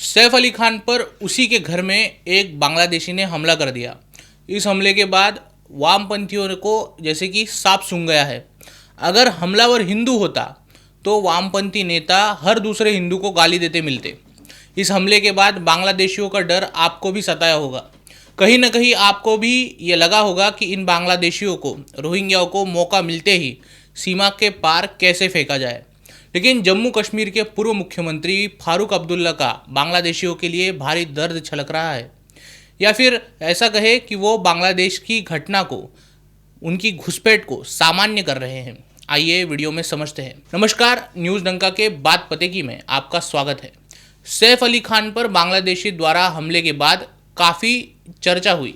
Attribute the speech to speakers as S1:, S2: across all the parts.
S1: सैफ अली खान पर उसी के घर में एक बांग्लादेशी ने हमला कर दिया। इस हमले के बाद वामपंथियों को जैसे कि सांप सूंघ गया है। अगर हमलावर हिंदू होता तो वामपंथी नेता हर दूसरे हिंदू को गाली देते मिलते। इस हमले के बाद बांग्लादेशियों का डर आपको भी सताया होगा। कहीं ना कहीं आपको भी ये लगा होगा कि इन बांग्लादेशियों को, रोहिंग्याओं को मौका मिलते ही सीमा के पार कैसे फेंका जाए। लेकिन जम्मू कश्मीर के पूर्व मुख्यमंत्री फारूक अब्दुल्ला का बांग्लादेशियों के लिए भारी दर्द छलक रहा है, या फिर ऐसा कहे कि वो बांग्लादेश की घटना को, उनकी घुसपैठ को सामान्य कर रहे हैं। आइए वीडियो में समझते हैं। नमस्कार, न्यूज़ डंका के बात पते की में आपका स्वागत है। सैफ अली खान पर बांग्लादेशी द्वारा हमले के बाद काफ़ी चर्चा हुई।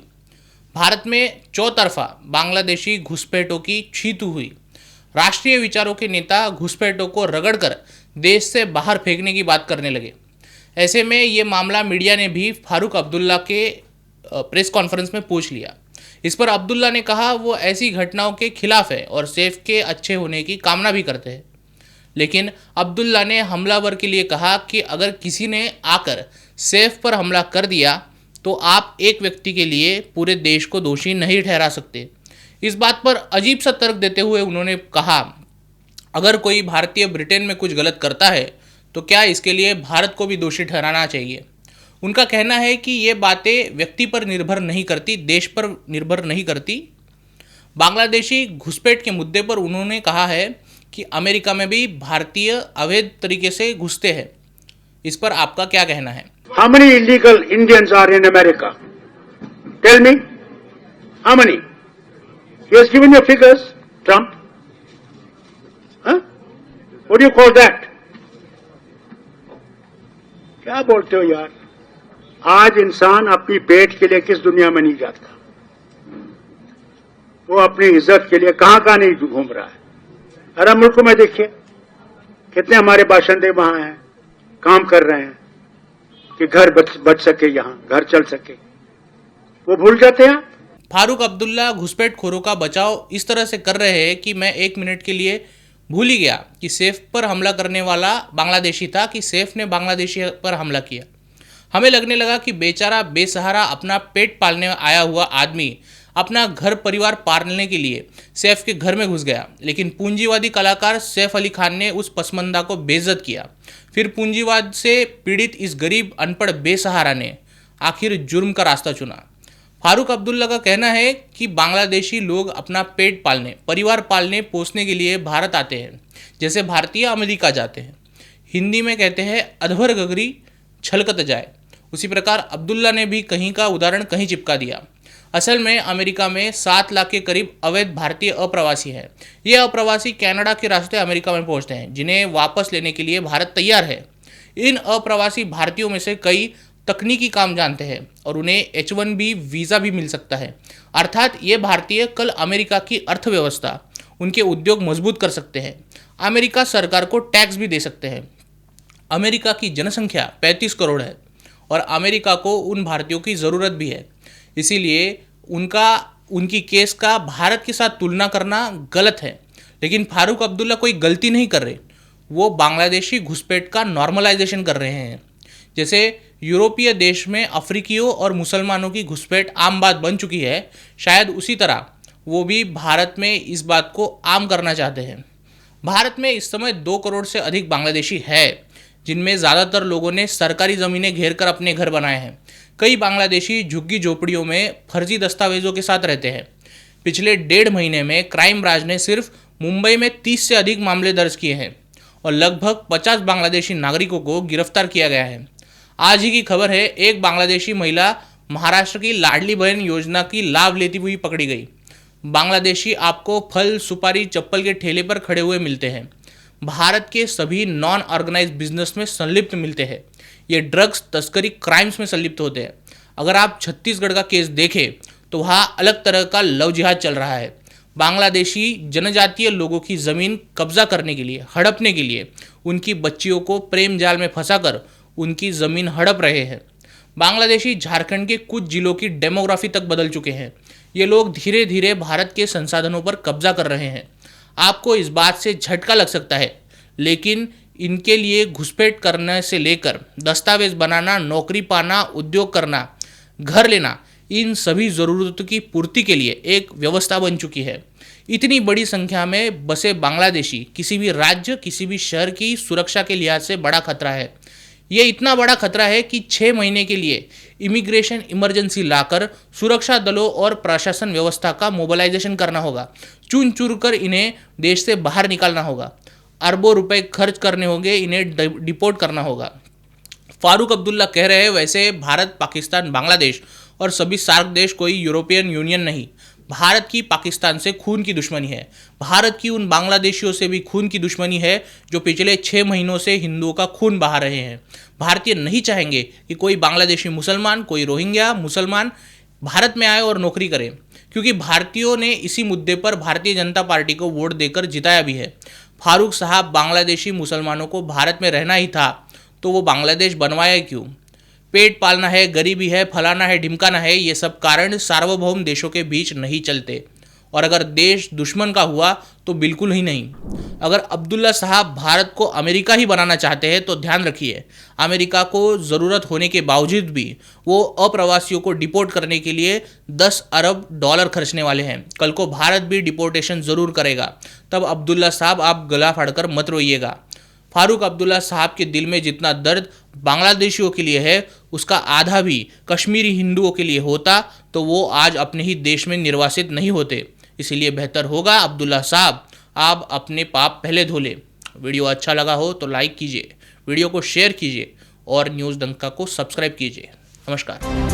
S1: भारत में चौतरफा बांग्लादेशी घुसपैठों की छीतू हुई। राष्ट्रीय विचारों के नेता घुसपैठों को रगड़कर देश से बाहर फेंकने की बात करने लगे। ऐसे में ये मामला मीडिया ने भी फारूक अब्दुल्ला के प्रेस कॉन्फ्रेंस में पूछ लिया। इस पर अब्दुल्ला ने कहा वो ऐसी घटनाओं के खिलाफ है और सैफ के अच्छे होने की कामना भी करते हैं। लेकिन अब्दुल्ला ने हमलावर के लिए कहा कि अगर किसी ने आकर सैफ पर हमला कर दिया तो आप एक व्यक्ति के लिए पूरे देश को दोषी नहीं ठहरा सकते। इस बात पर अजीब सा तर्क देते हुए उन्होंने कहा, अगर कोई भारतीय ब्रिटेन में कुछ गलत करता है तो क्या इसके लिए भारत को भी दोषी ठहराना चाहिए। उनका कहना है कि ये बातें व्यक्ति पर निर्भर नहीं करती, देश पर निर्भर नहीं करती। बांग्लादेशी घुसपैठ के मुद्दे पर उन्होंने कहा है कि अमेरिका में भी भारतीय अवैध तरीके से घुसते हैं। इस पर आपका क्या कहना है?
S2: How many illegal Indians are in America? Tell me. How many? He has given you figures, Trump. Huh? What do you call that? क्या बोलते हो यार? आज इंसान अपनी पेट के लिए किस दुनिया में नहीं जाता, वो अपनी इज्जत के लिए कहां नहीं घूम रहा है। अरब मुल्कों में देखिए कितने हमारे बाशिंदे वहां हैं, काम कर रहे हैं कि घर बच सके, यहां घर चल सके, वो भूल जाते हैं।
S1: फारूक अब्दुल्ला घुसपैठखोरों का बचाव इस तरह से कर रहे हैं कि मैं एक मिनट के लिए भूल ही गया कि सैफ पर हमला करने वाला बांग्लादेशी था, कि सैफ ने बांग्लादेशी पर हमला किया। हमें लगने लगा कि बेचारा बेसहारा अपना पेट पालने आया हुआ आदमी अपना घर परिवार पालने के लिए सैफ के घर में घुस गया। लेकिन पूंजीवादी कलाकार सैफ अली खान ने उस पसमंदा को बेइज्जत किया। फिर पूंजीवाद से पीड़ित इस गरीब अनपढ़ बेसहारा ने आखिर जुर्म का रास्ता चुना। फारूक अब्दुल्ला का कहना है कि बांग्लादेशी लोग अपना पेट पालने, परिवार पालने पोसने के लिए भारत आते हैं, जैसे भारतीय अमेरिका जाते हैं। हिंदी में कहते हैं अधवर गगरी छलकत जाए। उसी प्रकार अब्दुल्ला ने भी कहीं का उदाहरण कहीं चिपका दिया। असल में अमेरिका में 7 लाख के करीब अवैध भारतीय अप्रवासी हैं। ये अप्रवासी कनाडा के रास्ते अमेरिका में पहुंचते हैं, जिन्हें वापस लेने के लिए भारत तैयार है। इन अप्रवासी भारतीयों में से कई तकनीकी काम जानते हैं और उन्हें H1B वीज़ा भी मिल सकता है। अर्थात ये भारतीय कल अमेरिका की अर्थव्यवस्था, उनके उद्योग मजबूत कर सकते हैं। अमेरिका सरकार को टैक्स भी दे सकते हैं। अमेरिका की जनसंख्या 35 करोड़ है और अमेरिका को उन भारतीयों की ज़रूरत भी है। इसीलिए उनकी केस का भारत के साथ तुलना करना गलत है। लेकिन फारूक अब्दुल्ला कोई गलती नहीं कर रहे, वो बांग्लादेशी घुसपैठ का नॉर्मलाइजेशन कर रहे हैं। जैसे यूरोपीय देश में अफ्रीकियों और मुसलमानों की घुसपैठ आम बात बन चुकी है, शायद उसी तरह वो भी भारत में इस बात को आम करना चाहते हैं। भारत में इस समय 2 करोड़ से अधिक बांग्लादेशी है, जिनमें ज़्यादातर लोगों ने सरकारी ज़मीनें घेर कर अपने घर बनाए हैं। कई बांग्लादेशी झुग्गी झोपड़ियों में फर्जी दस्तावेजों के साथ रहते हैं। पिछले 1.5 महीने में क्राइम ब्रांच ने सिर्फ मुंबई में 30 से अधिक मामले दर्ज किए हैं और लगभग 50 बांग्लादेशी नागरिकों को गिरफ्तार किया गया है। आज ही की खबर है, एक बांग्लादेशी महिला महाराष्ट्र की लाडली बहन योजना की लाभ लेती हुई पकड़ी गई। बांग्लादेशी आपको फल, सुपारी, चप्पल के ठेले पर खड़े हुए मिलते हैं। भारत के सभी नॉन ऑर्गेनाइज बिजनेस में संलिप्त मिलते हैं। ये ड्रग्स तस्करी क्राइम्स में संलिप्त होते हैं। अगर आप छत्तीसगढ़ का केस देखें तो वहाँ अलग तरह का लव जिहाद चल रहा है। बांग्लादेशी जनजातीय लोगों की ज़मीन कब्जा करने के लिए, हड़पने के लिए उनकी बच्चियों को प्रेम जाल में फंसाकर उनकी ज़मीन हड़प रहे हैं। बांग्लादेशी झारखंड के कुछ जिलों की डेमोग्राफी तक बदल चुके हैं। ये लोग धीरे धीरे भारत के संसाधनों पर कब्जा कर रहे हैं। आपको इस बात से झटका लग सकता है, लेकिन इनके लिए घुसपैठ करने से लेकर दस्तावेज बनाना, नौकरी पाना, उद्योग करना, घर लेना, इन सभी ज़रूरतों की पूर्ति के लिए एक व्यवस्था बन चुकी है। इतनी बड़ी संख्या में बसे बांग्लादेशी किसी भी राज्य, किसी भी शहर की सुरक्षा के लिहाज से बड़ा खतरा है। ये इतना बड़ा खतरा है कि 6 महीने के लिए इमिग्रेशन इमरजेंसी लाकर सुरक्षा दलों और प्रशासन व्यवस्था का मोबिलाइजेशन करना होगा। चुन चुन कर इन्हें देश से बाहर निकालना होगा। अरबों रुपए खर्च करने होंगे, इन्हें डिपोर्ट करना होगा। फारूक अब्दुल्ला कह रहे हैं वैसे भारत, पाकिस्तान, बांग्लादेश और सभी सार्क देश कोई यूरोपियन यूनियन नहीं। भारत की पाकिस्तान से खून की दुश्मनी है। भारत की उन बांग्लादेशियों से भी खून की दुश्मनी है जो पिछले 6 महीनों से हिंदुओं का खून बहा रहे हैं। भारतीय नहीं चाहेंगे कि कोई बांग्लादेशी मुसलमान, कोई रोहिंग्या मुसलमान भारत में आए और नौकरी करें, क्योंकि भारतीयों ने इसी मुद्दे पर भारतीय जनता पार्टी को वोट देकर जिताया भी है। फारूक साहब, बांग्लादेशी मुसलमानों को भारत में रहना ही था तो वो बांग्लादेश बनवाया क्यों? पेट पालना है, गरीबी है, फलाना है, ढिमकाना है, ये सब कारण सार्वभौम देशों के बीच नहीं चलते। और अगर देश दुश्मन का हुआ तो बिल्कुल ही नहीं। अगर अब्दुल्ला साहब भारत को अमेरिका ही बनाना चाहते हैं तो ध्यान रखिए, अमेरिका को ज़रूरत होने के बावजूद भी वो अप्रवासियों को डिपोर्ट करने के लिए 10 अरब डॉलर खर्चने वाले हैं। कल को भारत भी डिपोर्टेशन ज़रूर करेगा। तब अब्दुल्ला साहब आप गला फाड़कर मत रोइएगा। फारूक अब्दुल्ला साहब के दिल में जितना दर्द बांग्लादेशियों के लिए है, उसका आधा भी कश्मीरी हिंदुओं के लिए होता तो वो आज अपने ही देश में निर्वासित नहीं होते। इसीलिए बेहतर होगा अब्दुल्ला साहब आप अपने पाप पहले धो लें। वीडियो अच्छा लगा हो तो लाइक कीजिए, वीडियो को शेयर कीजिए और न्यूज़ डंका को सब्सक्राइब कीजिए। नमस्कार।